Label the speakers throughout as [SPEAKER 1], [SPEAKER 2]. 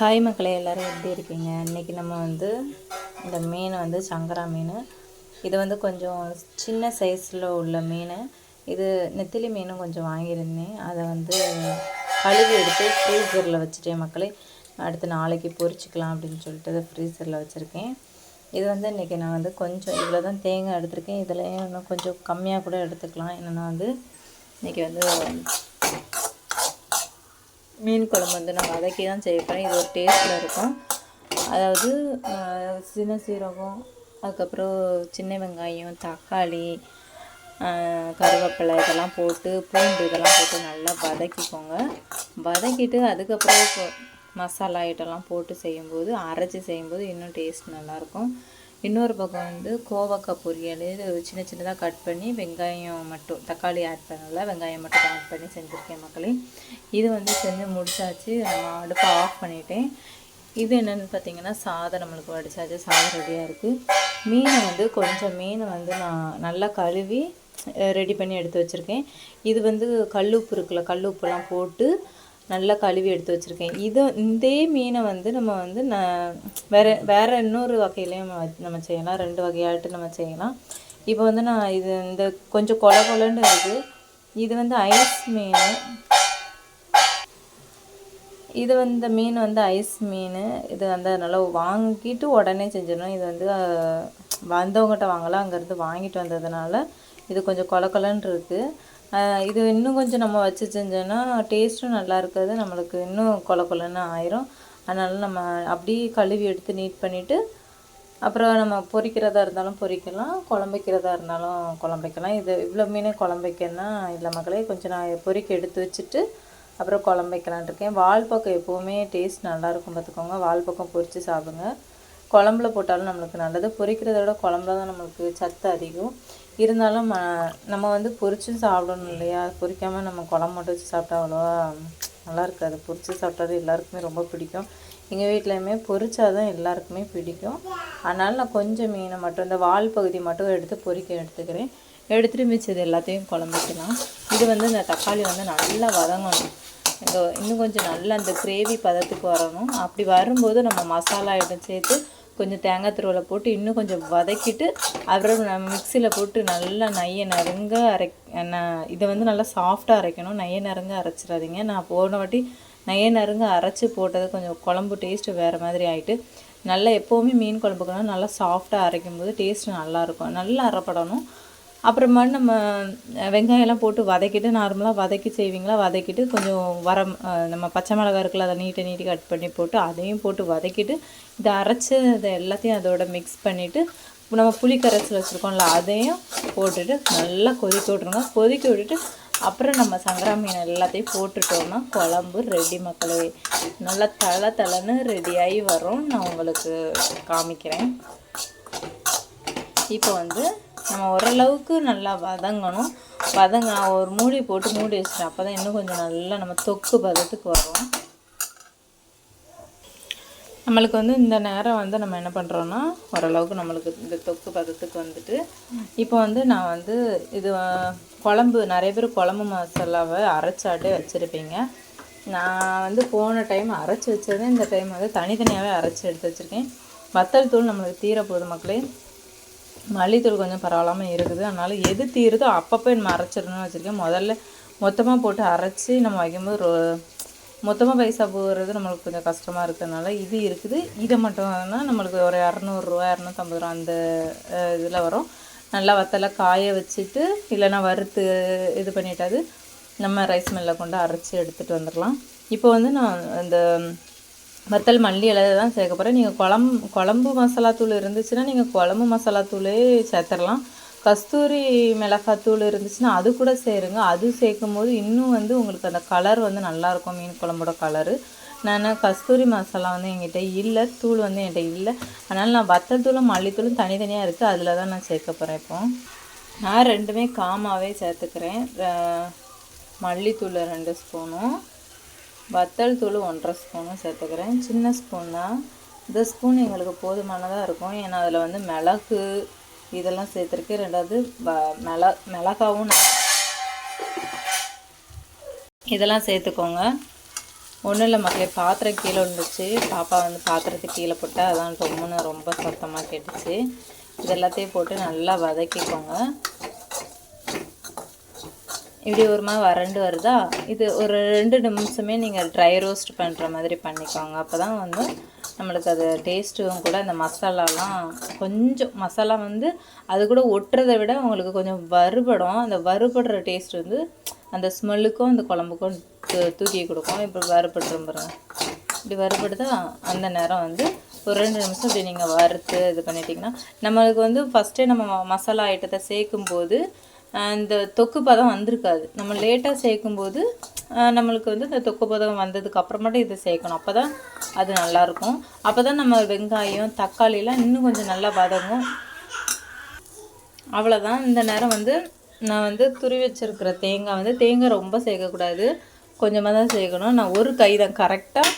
[SPEAKER 1] Hi மக்களே, எல்லோரும் எப்படி இருக்கீங்க? இன்றைக்கி நம்ம இந்த மீன் சங்கரா மீன். இது கொஞ்சம் சின்ன சைஸில் உள்ள மீன். இது நெத்திலி மீனும் கொஞ்சம் வாங்கியிருந்தேன். அதை கழுவி எடுத்து ஃப்ரீசரில் வச்சுட்டேன் மக்களே. அடுத்து நாளைக்கு பொரிச்சிக்கலாம் அப்படின்னு சொல்லிட்டு ஃப்ரீசரில் வச்சுருக்கேன். இது இன்றைக்கி நான் கொஞ்சம் இவ்வளோ தான் தேங்காய் எடுத்திருக்கேன். இதில் இன்னும் கொஞ்சம் கம்மியாக கூட எடுத்துக்கலாம். என்னென்னா இன்றைக்கி மீன் குழம்பு நான் வதக்கி தான் செய்ய போகிறேன். இது ஒரு டேஸ்ட்டில் இருக்கும். அதாவது சின்ன சீரகம், அதுக்கப்புறம் சின்ன வெங்காயம், தக்காளி, கருவேப்பிலை இதெல்லாம் போட்டு, பூண்டு இதெல்லாம் போட்டு நல்லா வதக்கிக்கோங்க. வதக்கிட்டு அதுக்கப்புறம் மசாலா ஐட்டம்லாம் போட்டு செய்யும்போது, அரைச்சி செய்யும்போது இன்னும் டேஸ்ட் நல்லாயிருக்கும். இன்னொரு பக்கம் கோவக்காய் பொரியல் சின்ன சின்னதாக கட் பண்ணி வெங்காயம் மட்டும், தக்காளி ஆட் பண்ணல, வெங்காயம் மட்டும் ஆட் பண்ணி செஞ்சுருக்கேன் மக்களே. இது செஞ்சு முடிச்சாச்சு. நம்ம அடுப்பை ஆஃப் பண்ணிட்டேன். இது என்னென்னு பார்த்தீங்கன்னா, சாதம் நம்மளுக்கு வடிச்சாச்சு. சாதம் ரெடியாக இருக்குது. மீனை கொஞ்சம் மீனை நான் நல்லா கழுவி ரெடி பண்ணி எடுத்து வச்சுருக்கேன். இது கல்லுப்பு இருக்குல்ல, கல்லுப்புலாம் போட்டு நல்லா கழுவி எடுத்து வச்சுருக்கேன். இதே மீனை நம்ம நான் வேறு இன்னொரு வகையிலையும் நம்ம செய்யலாம். 2 வகையாட்டு நம்ம செய்யலாம். இப்போ நான் இது இந்த கொஞ்சம் கொல கொலன்னு இருக்குது. இது ஐஸ் மீன். இது இந்த மீன் ஐஸ் மீன். இது நல்லா வாங்கிட்டு உடனே செஞ்சிடணும். இது வந்தவங்ககிட்ட வாங்கலாம், அங்கேருந்து வாங்கிட்டு வந்ததுனால இது கொஞ்சம் கொல கொலன்னு இருக்குது. இது இன்னும் கொஞ்சம் நம்ம வச்சு செஞ்சோன்னா டேஸ்ட்டும் நல்லா இருக்காது, நம்மளுக்கு இன்னும் கொல கொலன்னு ஆயிரும். அதனால் நம்ம அப்படியே கழுவி எடுத்து நீட் பண்ணிவிட்டு, அப்புறம் நம்ம பொரிக்கிறதா இருந்தாலும் பொரிக்கலாம், குழம்பைக்கிறதா இருந்தாலும் குழம்பைக்கலாம். இது இவ்வளோ மீனே குழம்பைக்கன்னா இல்லை மக்களே, கொஞ்சம் நான் பொரிக்க எடுத்து வச்சுட்டு அப்புறம் குழம்பைக்கலான் இருக்கேன். வால் பக்கம் எப்போவுமே டேஸ்ட் நல்லாயிருக்கும் பார்த்துக்கோங்க. வால் பக்கம் பொரித்து சாப்பிடுங்க. குழம்புல போட்டாலும் நம்மளுக்கு நல்லது. பொரிக்கிறத விட குழம்புல தான் நம்மளுக்கு சத்து அதிகம். இருந்தாலும் நம்ம பொரிச்சும் சாப்பிடணும் இல்லையா? பொரிக்காமல் நம்ம குழம்பு மட்டும் வச்சு சாப்பிட்டா அவ்வளோவா நல்லா இருக்காது. பொரித்து சாப்பிட்டாலும் எல்லாருக்குமே ரொம்ப பிடிக்கும். எங்கள் வீட்லையுமே பொரிச்சாதான் எல்லாருக்குமே பிடிக்கும். அதனால் நான் கொஞ்சம் மீனை மட்டும், இந்த வால் பகுதி மட்டும் எடுத்து பொரிக்க எடுத்துக்கிறேன். எடுத்துகிட்டு மிச்சது எல்லாத்தையும் குழம்புக்கலாம். இது இந்த தக்காளி நல்லா வதங்கணும். இன்னும் கொஞ்சம் நல்லா அந்த கிரேவி பதத்துக்கு வரணும். அப்படி வரும்போது நம்ம மசாலா ஐட்டம் சேர்த்து கொஞ்சம் தேங்காய் துருவலை போட்டு இன்னும் கொஞ்சம் வதக்கிட்டு, அப்புறம் நம்ம மிக்சியில் போட்டு நல்லா நைய நறுங்க இதை நல்லா சாஃப்டாக அரைக்கணும். நைய நறுங்க அரைச்சிடாதீங்க. நான் போன வாட்டி நைய நறுங்க அரைச்சி போட்டது கொஞ்சம் குழம்பு டேஸ்ட்டு வேறு மாதிரி ஆகிட்டு, நல்லா எப்போவுமே மீன் குழம்புக்குனா நல்லா சாஃப்டாக அரைக்கும்போது டேஸ்ட்டு நல்லாயிருக்கும். நல்லா அரைப்படணும். அப்புறமா நம்ம வெங்காயம்லாம் போட்டு வதக்கிட்டு, நார்மலாக வதக்கி செய்வீங்களா, வதக்கிட்டு கொஞ்சம் நம்ம பச்சை மிளகாய் இருக்குல்ல, அதை நீட்டி கட் பண்ணி போட்டு அதையும் போட்டு வதக்கிட்டு, இதை அரைச்சி இதை எல்லாத்தையும் அதோட மிக்ஸ் பண்ணிவிட்டு, நம்ம புளி கரைசல் வச்சுருக்கோம்ல அதையும் போட்டுட்டு நல்லா கொதிக்க விட்ருங்க. கொதிக்க விட்டுட்டு அப்புறம் நம்ம சங்கரா மீன் எல்லாத்தையும் போட்டுட்டோம்னா குழம்பு ரெடி மக்களே. நல்லா தளன்னு ரெடியாகி வரும். நான் உங்களுக்கு காமிக்கிறேன். இப்போ நம்ம ஓரளவுக்கு நல்லா வதங்கணும். நான் ஒரு மூடி போட்டு மூடி வச்சிட்டேன். அப்போ தான் இன்னும் கொஞ்சம் நல்லா நம்ம தொக்கு பதத்துக்கு வரும். நம்மளுக்கு இந்த நேரம் நம்ம என்ன பண்ணுறோன்னா, ஓரளவுக்கு நம்மளுக்கு இந்த தொக்கு பதத்துக்கு இப்போ நான் இது குழம்பு, நிறைய பேர் குழம்பு மசாலாவை அரைச்சாட்டே வச்சுருப்பீங்க. நான் போன டைம் அரைச்சி வச்சதே இந்த டைம் தனித்தனியாகவே அரைச்சி எடுத்து வச்சுருக்கேன். வத்தல் தூள் நம்மளுக்கு தீரப்போகுது மக்களே. மல்லித்தூள் கொஞ்சம் பரவாயில்லாமல் இருக்குது. அதனால் எது தீருதோ அப்பப்போ நம்ம அரைச்சிடணும்னு வச்சுருக்கேன். முதல்ல மொத்தமாக போட்டு அரைச்சி நம்ம வைக்கும்போது மொத்தமாக பைசா போகிறது நம்மளுக்கு கொஞ்சம் கஷ்டமாக இருக்கிறதுனால இது இருக்குது. இதை மட்டும்னா நம்மளுக்கு ஒரு 200 ரூபா 250 ரூபா அந்த இதில் வரும். நல்லா வத்தலை காய வச்சுட்டு, இல்லைன்னா வறுத்து இது பண்ணிட்டாது நம்ம ரைஸ் மில்லில் கொண்டு அரைச்சி எடுத்துகிட்டு வந்துடலாம். இப்போ நான் இந்த வத்தல் மல்லி இலை தான் சேர்க்க போகிறேன். நீங்கள் குழம்பு மசாலாத்தூள் இருந்துச்சுன்னா நீங்கள் குழம்பு மசாலாத்தூளே சேர்த்துடலாம். கஸ்தூரி மிளகாத்தூள் இருந்துச்சுன்னா அது கூட சேருங்க. அது சேர்க்கும் போது இன்னும் உங்களுக்கு அந்த கலர் நல்லாயிருக்கும், மீன் குழம்போட கலரு. நான் கஸ்தூரி மசாலா என்கிட்ட இல்லை, தூள் என்கிட்ட இல்லை. அதனால் நான் வத்தல் தூளும் மல்லித்தூளும் தனித்தனியாக இருக்குது, அதில் தான் நான் சேர்க்க போகிறேன். இப்போ நான் ரெண்டுமே காமாவே சேர்த்துக்கிறேன். மல்லித்தூள் 2 ஸ்பூனும், வத்தல் தூள் 1.5 ஸ்பூனும் சேர்த்துக்கிறேன். சின்ன ஸ்பூன் தான். இந்த ஸ்பூன் எங்களுக்கு போதுமானதாக இருக்கும். ஏன்னா அதில் மிளகு இதெல்லாம் சேர்த்துருக்கு. ரெண்டாவது மிளகாவும் இதெல்லாம் சேர்த்துக்கோங்க. ஒன்றும் இல்லை மக்களே, பாத்திரம் கீழே விழுந்துச்சு. பாப்பா வந்து பாத்திரத்தை கீழே போட்டால் அதான் ரொம்ப சத்தமாக கேட்டுச்சு. இது எல்லாத்தையும் போட்டு நல்லா வதக்கிக்கோங்க. இப்படி ஒரு மாதிரி வறண்டு வருதா, இது ஒரு 2 நிமிஷமே நீங்கள் ட்ரை ரோஸ்ட் பண்ணுற மாதிரி பண்ணிக்கோங்க. அப்போ தான் வந்து நம்மளுக்கு அது டேஸ்ட்டும் கூட அந்த மசாலாலாம் கொஞ்சம் மசாலா வந்து அது கூட ஒட்டுறதை விட உங்களுக்கு கொஞ்சம் வறுபடும். அந்த வறுபடுற டேஸ்ட் வந்து அந்த ஸ்மெல்லுக்கும் அந்த குழம்புக்கும் தூக்கி கொடுக்கும். இப்போ வறுபட்டுரும் பாருங்க, இப்படி வறுபடுதா அந்த நேரம் வந்து ஒரு 2 நிமிஷம் இப்படி நீங்கள் வறுத்து இது பண்ணிட்டிங்கன்னா நம்மளுக்கு வந்து ஃபஸ்ட்டே நம்ம மசாலா ஐட்டத்தை சேர்க்கும்போது இந்த தொக்கு பதம் வந்திருக்காது. நம்ம லேட்டாக சேர்க்கும்போது நம்மளுக்கு வந்து இந்த தொக்கு பதம் வந்ததுக்கு அப்புறமேட்டு இதை சேர்க்கணும். அப்போ தான் அது நல்லாயிருக்கும். அப்போ தான் நம்ம வெங்காயம் தக்காளிலாம் இன்னும் கொஞ்சம் நல்லா வதங்கும். அவ்வளோதான். இந்த நேரம் வந்து நான் வந்து துருவி வச்சுருக்கிற தேங்காய் ரொம்ப சேர்க்கக்கூடாது, கொஞ்சமாக தான் சேர்க்கணும். நான் ஒரு கை தான், கரெக்டாக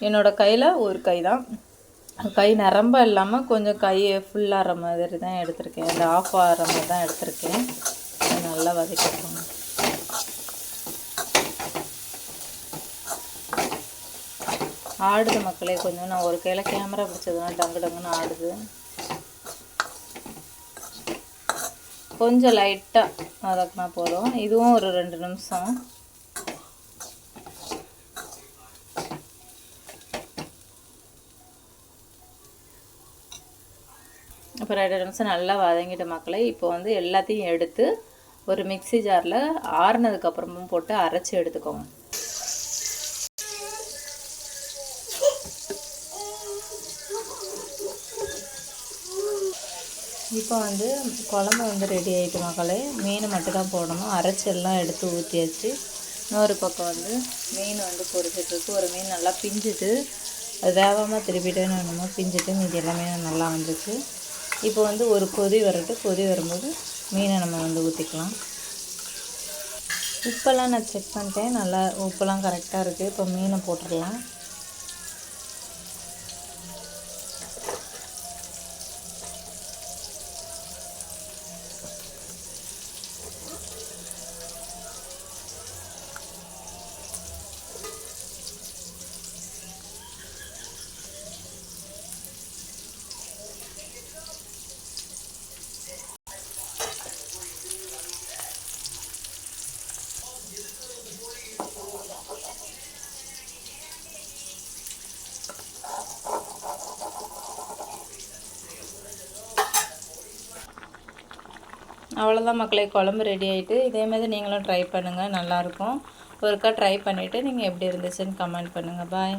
[SPEAKER 1] என்னோடய கையில் ஒரு கை தான், கை நிரம்ப இல்லாமல் கொஞ்சம் கையை ஃபுல்லாகிற மாதிரி தான் எடுத்திருக்கேன். இந்த ஆஃப் ஆகிற மாதிரி தான் எடுத்திருக்கேன். நல்லா வதக்கிக்கோங்க. ஆடுது மக்களே, கொஞ்சம் நான் ஒரு கையில் கேமரா பிடிச்சதுனா டங்குன்னு ஆடுது. கொஞ்சம் லைட்டாக வதக்கினா போதும். இதுவும் ஒரு 2 நிமிஷம். இப்போ 2 நிமிஷம் நல்லா வதங்கிட்ட மக்களே. இப்போ வந்து எல்லாத்தையும் எடுத்து ஒரு மிக்ஸி ஜாரில் ஆறுனதுக்கப்புறமும் போட்டு அரைச்சி எடுத்துக்கோங்க. இப்போ வந்து குழம்பு வந்து ரெடி ஆகிட்டு மக்களே. மீன் மட்டும் தான் போடணும். அரைச்செல்லாம் எடுத்து ஊற்றியாச்சு. இன்னொரு பக்கம் வந்து மீன் வந்து பொரிச்சிட்ருக்கு. ஒரு மீன் நல்லா பிஞ்சுட்டு அது வேகாமல் திருப்பிட்டேன்னு வேணுமோ பிஞ்சிட்டு மீதி எல்லாமே நல்லா வந்துச்சு. இப்போ வந்து ஒரு கொதி வரட்டும். கொதி வரும்போது மீனை நம்ம வந்து ஊற்றிக்கலாம். உப்பெல்லாம் நான் செக் பண்ணிட்டேன், நல்லா உப்பெல்லாம் கரெக்டாக இருக்குது. இப்போ மீனை போட்டுடலாம். அவ்வளோதான் மக்களே, குழம்பு ரெடி ஆகிட்டு. இதேமாதிரி நீங்களும் ட்ரை பண்ணுங்கள், நல்லாயிருக்கும். ஒருக்கா ட்ரை பண்ணிவிட்டு நீங்கள் எப்படி இருந்துச்சுன்னு கமெண்ட் பண்ணுங்கள். பாய்.